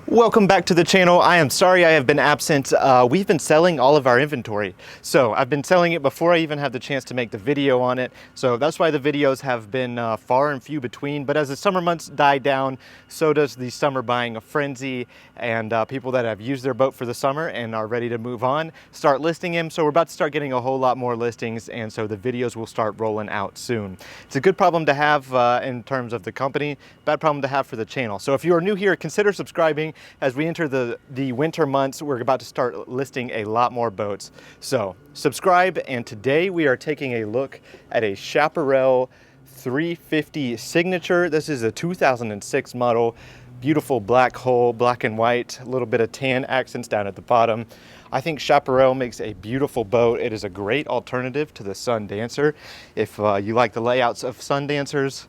Welcome back to the channel. I am sorry I have been absent. We've been selling all of our inventory. So I've been selling it before I even had the chance to make the video on it. So that's why the videos have been far and few between. But as the summer months die down, so does the summer buying frenzy, and people that have used their boat for the summer and are ready to move on start listing them. So we're about to start getting a whole lot more listings, and so the videos will start rolling out soon. It's a good problem to have in terms of the company, bad problem to have for the channel. So if you are new here, consider subscribing. As we enter the winter months, we're about to start listing a lot more boats. So subscribe, and today we are taking a look at a Chaparral 350 Signature. This is a 2006 model. Beautiful black hull, black and white, a little bit of tan accents down at the bottom. I think Chaparral makes a beautiful boat. It is a great alternative to the Sun Dancer if you like the layouts of Sun Dancers.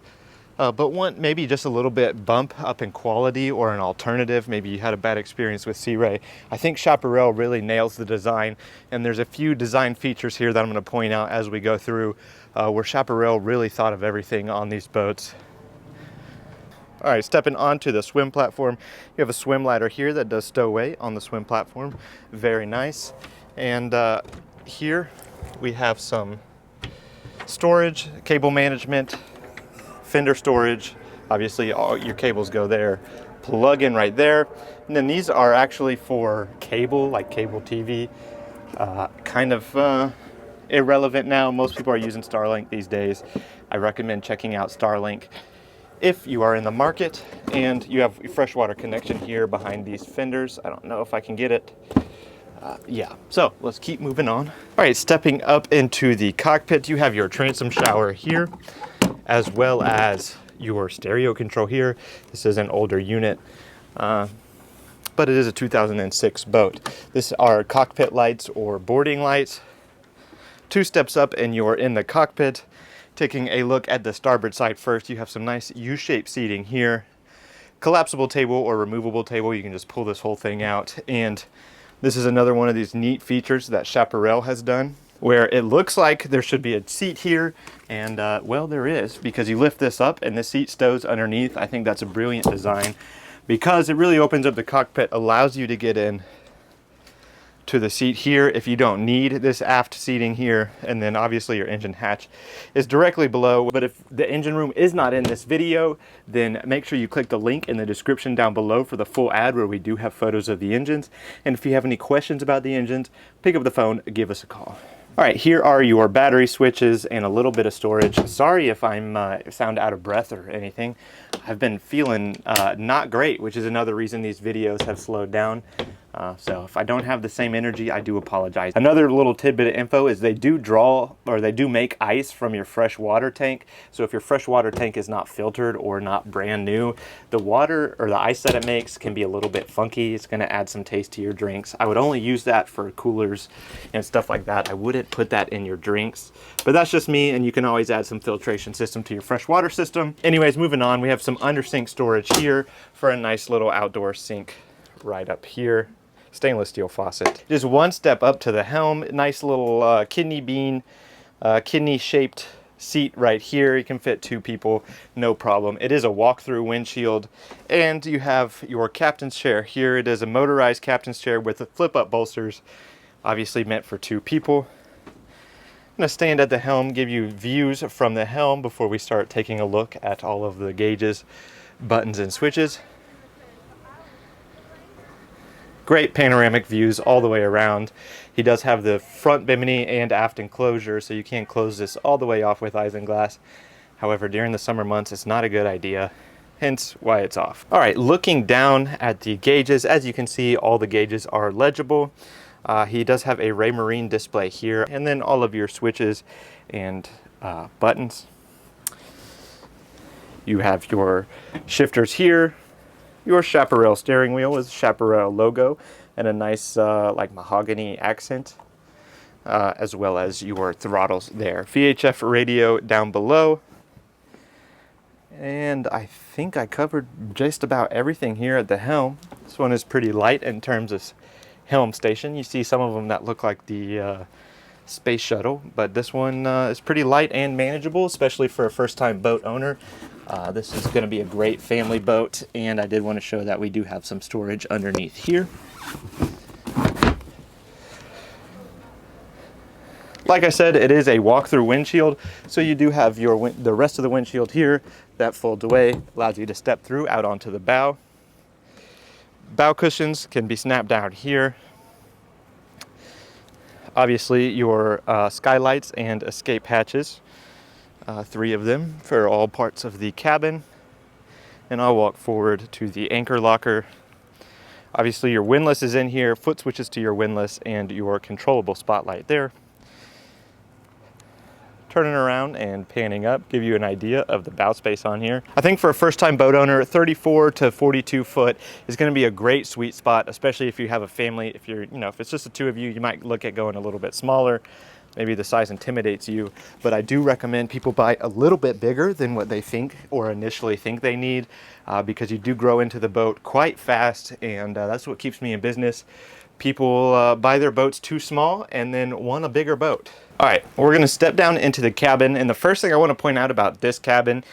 But want maybe just a little bit bump up in quality, or an alternative. Maybe you had a bad experience with Sea Ray. I think Chaparral really nails the design, and there's a few design features here that I'm going to point out as we go through where Chaparral really thought of everything on these boats. All right, stepping onto the swim platform, you have a swim ladder here that does stow away on the swim platform. Very nice. And here we have some storage, cable management, fender storage. Obviously all your cables go there, plug in right there. And then these are actually for cable, like cable TV. Kind of irrelevant now. Most people are using Starlink these days. I recommend checking out Starlink if you are in the market. And you have a freshwater connection here behind these fenders. I don't know if I can get it. Yeah, so let's keep moving on. All right, stepping up into the cockpit, you have your transom shower here, as well as your stereo control here. This is an older unit, but it is a 2006 boat. This are cockpit lights or boarding lights. Two steps up and you're in the cockpit. Taking a look at the starboard side first, you have some nice U-shaped seating here. Collapsible table or removable table, you can just pull this whole thing out. And this is another one of these neat features that Chaparral has done, where it looks like there should be a seat here, and well, there is, because you lift this up and the seat stows underneath. I think that's a brilliant design because it really opens up the cockpit, allows you to get in to the seat here if you don't need this aft seating here. And then obviously your engine hatch is directly below. But if the engine room is not in this video, then make sure you click the link in the description down below for the full ad, where we do have photos of the engines. And if you have any questions about the engines, pick up the phone, give us a call. All right, here are your battery switches and a little bit of storage. Sorry if I'm sound out of breath or anything. I've been feeling not great, which is another reason these videos have slowed down. So if I don't have the same energy, I do apologize. Another little tidbit of info is they do draw, or they do make ice from your fresh water tank. So if your fresh water tank is not filtered or not brand new, the water or the ice that it makes can be a little bit funky. It's going to add some taste to your drinks. I would only use that for coolers and stuff like that. I wouldn't put that in your drinks, but that's just me. And you can always add some filtration system to your fresh water system. Anyways, moving on, we have some under sink storage here for a nice little outdoor sink right up here. Stainless steel faucet. Just one step up to the helm. Nice little kidney bean, kidney shaped seat right here. You can fit two people, no problem. It is a walk-through windshield, and you have your captain's chair here. It is a motorized captain's chair with the flip-up bolsters, obviously meant for two people. I'm gonna stand at the helm, give you views from the helm before we start taking a look at all of the gauges, buttons, and switches. Great panoramic views all the way around. He does have the front bimini and aft enclosure, so you can't close this all the way off with isinglass. However, during the summer months, it's not a good idea, hence why it's off. All right, looking down at the gauges, as you can see, all the gauges are legible. He does have a Raymarine display here, and then all of your switches and buttons. You have your shifters here. Your Chaparral steering wheel is Chaparral logo and a nice like mahogany accent, as well as your throttles there. VHF radio down below. And I think I covered just about everything here at the helm. This one is pretty light in terms of helm station. You see some of them that look like the space shuttle, but this one is pretty light and manageable, especially for a first-time boat owner. This is going to be a great family boat, and I did want to show that we do have some storage underneath here. Like I said, it is a walk-through windshield, so you do have the rest of the windshield here that folds away, allows you to step through out onto the bow. Bow cushions can be snapped down here. Obviously, your skylights and escape hatches, 3 of them for all parts of the cabin. And I'll walk forward to the anchor locker. Obviously, your windlass is in here, foot switches to your windlass, and your controllable spotlight there. Turning around and panning up, give you an idea of the bow space on here. I think for a first-time boat owner, 34 to 42 foot is going to be a great sweet spot, especially if you have a family. If you're, if it's just the 2 of you, you might look at going a little bit smaller. Maybe the size intimidates you, but I do recommend people buy a little bit bigger than what they think or initially think they need, because you do grow into the boat quite fast, and that's what keeps me in business. People buy their boats too small and then want a bigger boat. All right, we're gonna step down into the cabin, and the first thing I wanna point out about this cabin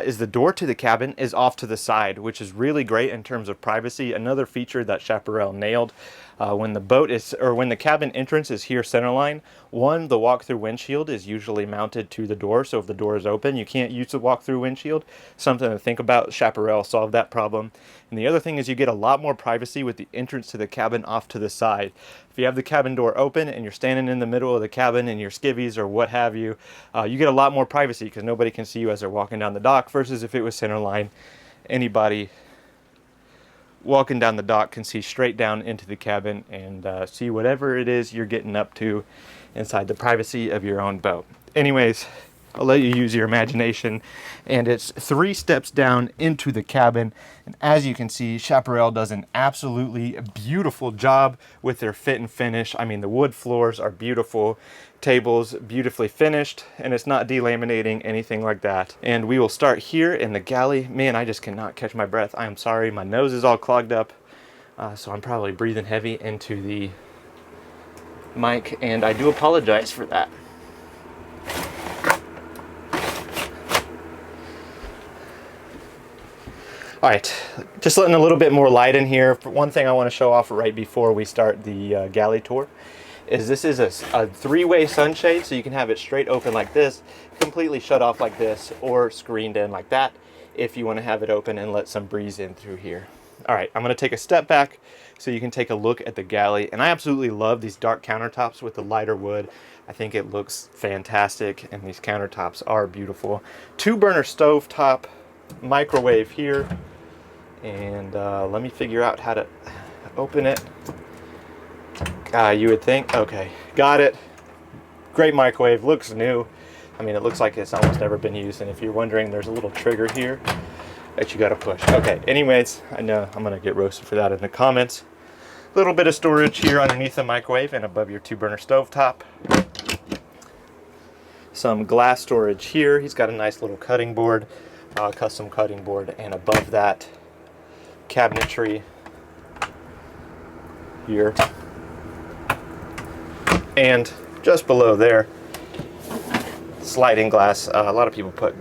is the door to the cabin is off to the side, which is really great in terms of privacy. Another feature that Chaparral nailed. When the cabin entrance is here centerline, the walk-through windshield is usually mounted to the door, so if the door is open, you can't use the walk-through windshield. Something to think about. Chaparral solved that problem. And the other thing is you get a lot more privacy with the entrance to the cabin off to the side. If you have the cabin door open and you're standing in the middle of the cabin in your skivvies or what have you, you get a lot more privacy because nobody can see you as they're walking down the dock, versus if it was centerline, anybody walking down the dock can see straight down into the cabin and see whatever it is you're getting up to inside the privacy of your own boat. Anyways, I'll let you use your imagination, and it's 3 steps down into the cabin, and as you can see, Chaparral does an absolutely beautiful job with their fit and finish. I mean, the wood floors are beautiful, tables beautifully finished, and it's not delaminating, anything like that. And we will start here in the galley. Man, I just cannot catch my breath. I am sorry, my nose is all clogged up, so I'm probably breathing heavy into the mic, and I do apologize for that. All right, just letting a little bit more light in here. One thing I want to show off right before we start the galley tour is this is a 3-way sunshade, so you can have it straight open like this, completely shut off like this, or screened in like that if you want to have it open and let some breeze in through here. All right, I'm going to take a step back so you can take a look at the galley, and I absolutely love these dark countertops with the lighter wood. I think it looks fantastic, and these countertops are beautiful. 2-burner stove top, microwave here, and let me figure out how to open it. You would think, okay, got it. Great microwave, looks new. I mean, it looks like it's almost never been used, and if you're wondering, there's a little trigger here that you gotta push. Okay, anyways, I know I'm gonna get roasted for that in the comments. A little bit of storage here underneath the microwave and above your 2-burner stove top. Some glass storage here. He's got a nice little cutting board, custom cutting board, and above that, cabinetry here. And just below there, sliding glass. A lot of people put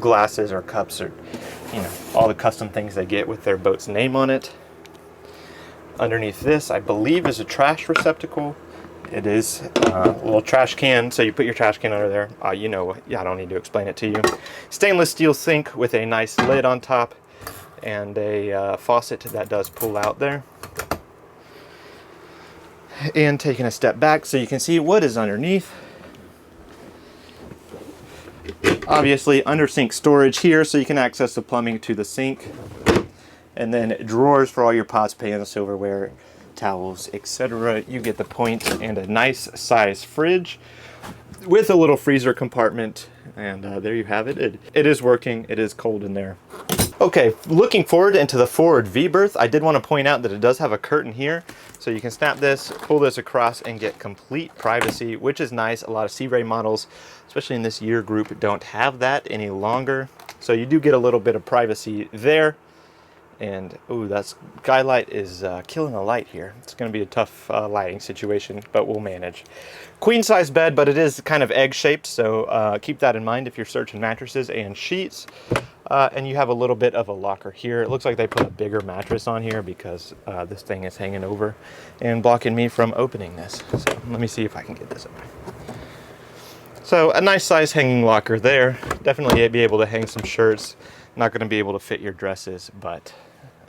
glasses or cups or, all the custom things they get with their boat's name on it. Underneath this, I believe, is a trash receptacle. It is a little trash can, so you put your trash can under there. I don't need to explain it to you. Stainless steel sink with a nice lid on top and a faucet that does pull out there. And taking a step back so you can see what is underneath. Obviously, under sink storage here, so you can access the plumbing to the sink. And then drawers for all your pots, pans, silverware, towels, etc. You get the point, and a nice size fridge with a little freezer compartment. And there you have it. It is working. It is cold in there. Okay, looking forward into the forward V-berth, I did want to point out that it does have a curtain here, so you can snap this, pull this across, and get complete privacy, which is nice. A lot of Sea Ray models, especially in this year group, don't have that any longer. So you do get a little bit of privacy there. And oh, that skylight is killing the light here. It's going to be a tough lighting situation, but we'll manage. Queen size bed, but it is kind of egg shaped, so keep that in mind if you're searching mattresses and sheets. And you have a little bit of a locker here. It looks like they put a bigger mattress on here because this thing is hanging over and blocking me from opening this. So let me see if I can get this open. So a nice size hanging locker there. Definitely be able to hang some shirts. Not going to be able to fit your dresses, but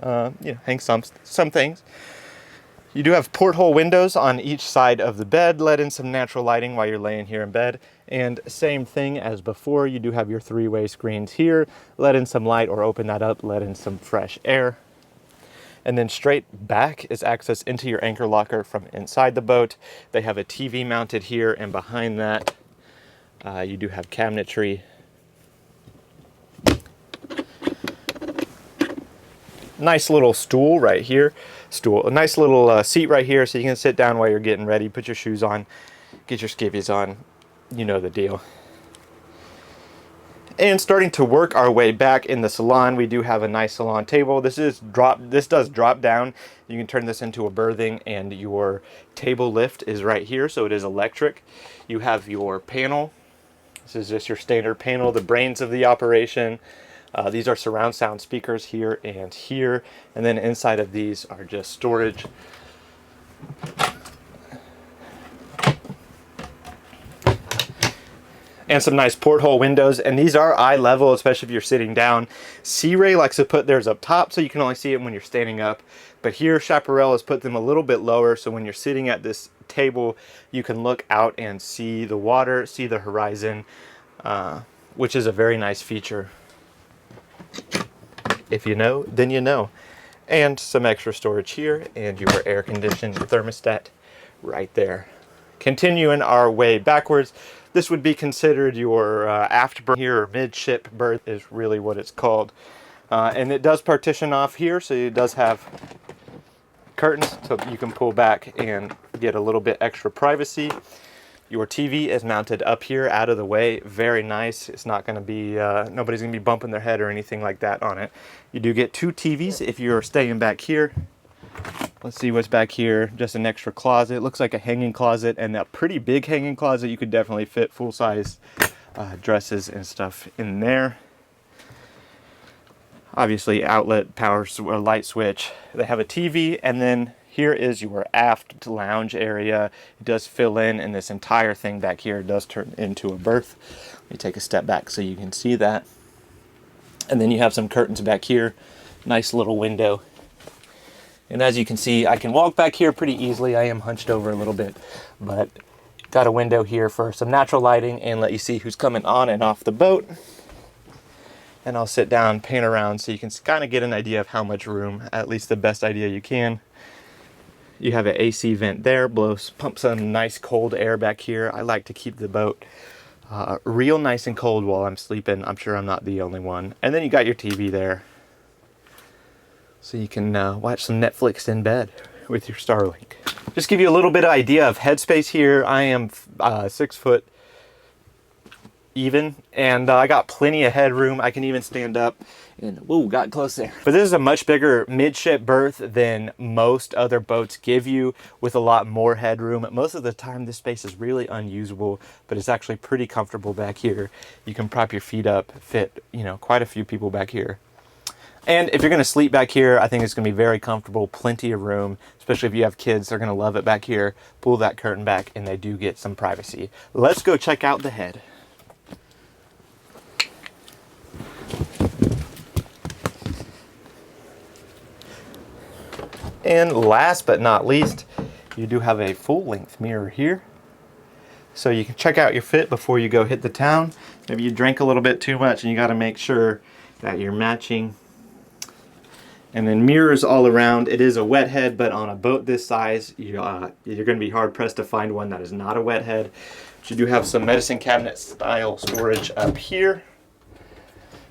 you know, hang some things. You do have porthole windows on each side of the bed, let in some natural lighting while you're laying here in bed. And same thing as before, you do have your three-way screens here, let in some light or open that up, let in some fresh air. And then straight back is access into your anchor locker from inside the boat. They have a TV mounted here, and behind that you do have cabinetry. Nice little stool right here. A nice little seat right here so you can sit down while you're getting ready, put your shoes on, get your skivvies on. You know the deal. And starting to work our way back in the salon, we do have a nice salon table. This does drop down. You can turn this into a berthing, and your table lift is right here, so it is electric. You have your panel. This is just your standard panel, the brains of the operation. These are surround sound speakers here and here, and then inside of these are just storage. And some nice porthole windows, and these are eye level, especially if you're sitting down. Sea-Ray likes to put theirs up top so you can only see it when you're standing up, but here Chaparral has put them a little bit lower, so when you're sitting at this table you can look out and see the water, see the horizon, which is a very nice feature. If you know, then you know. And some extra storage here, and your air conditioned thermostat right there. Continuing our way backwards, this would be considered your aft berth here, or midship berth is really what it's called. And it does partition off here, so it does have curtains so you can pull back and get a little bit extra privacy. Your TV is mounted up here out of the way. Very nice. It's not going to be, nobody's going to be bumping their head or anything like that on it. You do get two TVs if you're staying back here. Let's see what's back here. Just an extra closet. It looks like a hanging closet, and a pretty big hanging closet. You could definitely fit full-size dresses and stuff in there. Obviously outlet, power, light switch. They have a TV, and then here is your aft lounge area. It does fill in, and this entire thing back here does turn into a berth. Let me take a step back so you can see that. And then you have some curtains back here. Nice little window. And as you can see, I can walk back here pretty easily. I am hunched over a little bit, but got a window here for some natural lighting and let you see who's coming on and off the boat. And I'll sit down, pan around so you can kind of get an idea of how much room, at least the best idea you can. You have an AC vent there, pump some nice cold air back here. I like to keep the boat real nice and cold while I'm sleeping. I'm sure I'm not the only one. And then you got your TV there, so you can watch some Netflix in bed with your Starlink. Just give you a little bit of idea of headspace here. I am 6 foot even, and I got plenty of headroom. I can even stand up and whoa, got close there. But this is a much bigger midship berth than most other boats give you, with a lot more headroom. Most of the time this space is really unusable, but it's actually pretty comfortable back here. You can prop your feet up, fit, you know, quite a few people back here. And if you're going to sleep back here, I think it's going to be very comfortable, plenty of room, especially if you have kids. They're going to love it back here. Pull that curtain back and they do get some privacy. Let's go check out the head. And last but not least, you do have a full-length mirror here. So you can check out your fit before you go hit the town. Maybe you drank a little bit too much and you got to make sure that you're matching. And then mirrors all around. It is a wet head, but on a boat this size, you're going to be hard-pressed to find one that is not a wet head. But you do have some medicine cabinet style storage up here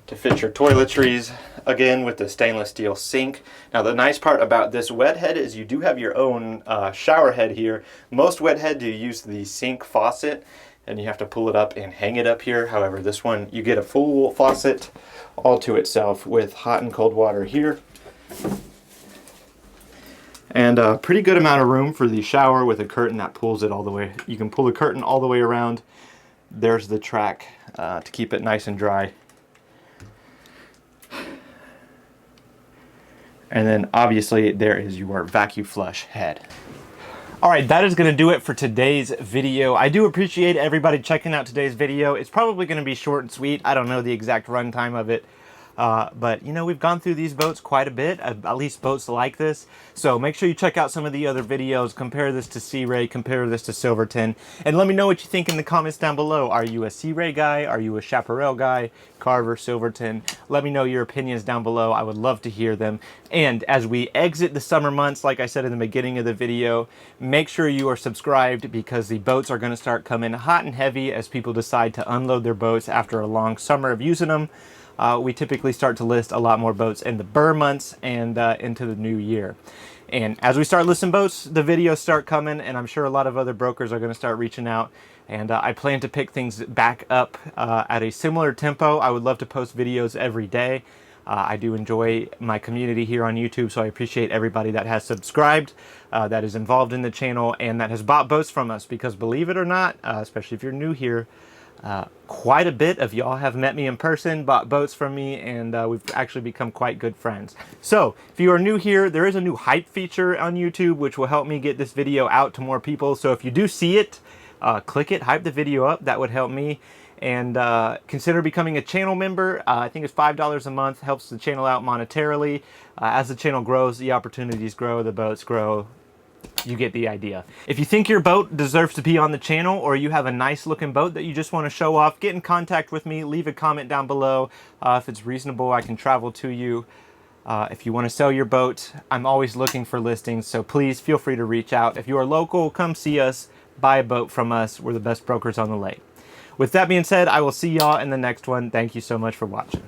to fit your toiletries, again with the stainless steel sink. Now the nice part about this wet head is you do have your own shower head here. Most wet head do use the sink faucet and you have to pull it up and hang it up here. However, this one you get a full faucet all to itself with hot and cold water here. And a pretty good amount of room for the shower with a curtain that pulls it all the way. You can pull the curtain all the way around. There's the track to keep it nice and dry. And then obviously there is your vacuum flush head. All right, that is gonna do it for today's video. I do appreciate everybody checking out today's video. It's probably gonna be short and sweet. I don't know the exact runtime of it. But you know, we've gone through these boats quite a bit, at least boats like this. So make sure you check out some of the other videos, compare this to Sea Ray, compare this to Silverton, and let me know what you think in the comments down below. Are you a Sea Ray guy? Are you a Chaparral guy? Carver, Silverton? Let me know your opinions down below. I would love to hear them. And as we exit the summer months, like I said in the beginning of the video, make sure you are subscribed because the boats are going to start coming hot and heavy as people decide to unload their boats after a long summer of using them. We typically start to list a lot more boats in the burr months and into the new year. And as we start listing boats, the videos start coming, and I'm sure a lot of other brokers are going to start reaching out. And I plan to pick things back up at a similar tempo. I would love to post videos every day. I do enjoy my community here on YouTube, so I appreciate everybody that has subscribed, that is involved in the channel, and that has bought boats from us. Because believe it or not, especially if you're new here, quite a bit of y'all have met me in person, bought boats from me, and we've actually become quite good friends. So if you are new here, there is a new hype feature on YouTube which will help me get this video out to more people. So if you do see it, click it, hype the video up. That would help me. And consider becoming a channel member. I think it's $5 a month, helps the channel out monetarily. As the channel grows, the opportunities grow, the boats grow. You get the idea. If you think your boat deserves to be on the channel, or you have a nice looking boat that you just want to show off, get in contact with me. Leave a comment down below. If it's reasonable, I can travel to you. If you want to sell your boat, I'm always looking for listings, so please feel free to reach out. If you are local, come see us, buy a boat from us. We're the best brokers on the lake. With that being said, I will see y'all in the next one. Thank you so much for watching.